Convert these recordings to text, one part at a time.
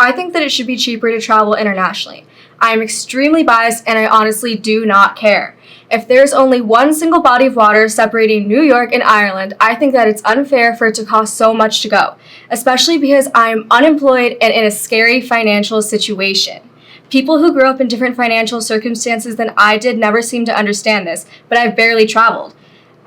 I think that it should be cheaper to travel internationally. I am extremely biased and I honestly do not care. If there's only one single body of water separating New York and Ireland, I think that it's unfair for it to cost so much to go, especially because I'm unemployed and in a scary financial situation. People who grew up in different financial circumstances than I did never seem to understand this, but I've barely traveled.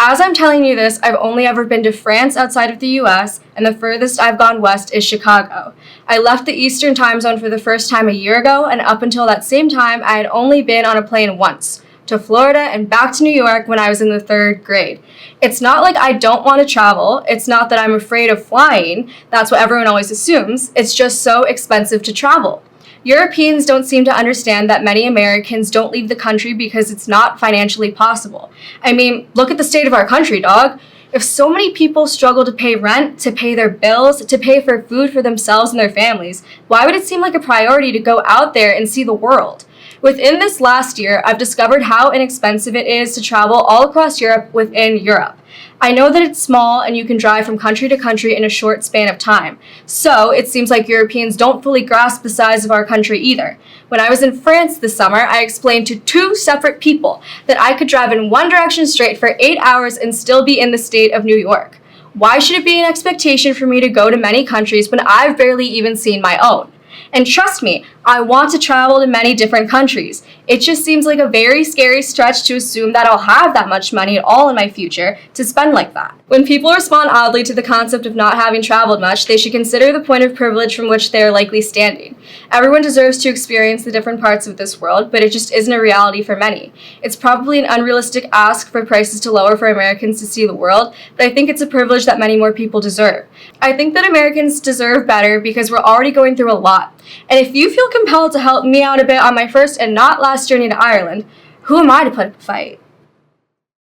As I'm telling you this, I've only ever been to France outside of the US, and the furthest I've gone west is Chicago. I left the Eastern time zone for the first time a year ago, and up until that same time, I had only been on a plane once, to Florida and back to New York when I was in the 3rd grade. It's not like I don't want to travel. It's not that I'm afraid of flying. That's what everyone always assumes. It's just so expensive to travel. Europeans don't seem to understand that many Americans don't leave the country because it's not financially possible. I mean, look at the state of our country, dog. If so many people struggle to pay rent, to pay their bills, to pay for food for themselves and their families, why would it seem like a priority to go out there and see the world? Within this last year, I've discovered how inexpensive it is to travel all across Europe within Europe. I know that it's small and you can drive from country to country in a short span of time. So it seems like Europeans don't fully grasp the size of our country either. When I was in France this summer, I explained to 2 separate people that I could drive in one direction straight for 8 hours and still be in the state of New York. Why should it be an expectation for me to go to many countries when I've barely even seen my own? And trust me, I want to travel to many different countries. It just seems like a very scary stretch to assume that I'll have that much money at all in my future to spend like that. When people respond oddly to the concept of not having traveled much, they should consider the point of privilege from which they are likely standing. Everyone deserves to experience the different parts of this world, but it just isn't a reality for many. It's probably an unrealistic ask for prices to lower for Americans to see the world, but I think it's a privilege that many more people deserve. I think that Americans deserve better because we're already going through a lot. And if you feel compelled to help me out a bit on my first and not last journey to Ireland, who am I to put up a fight?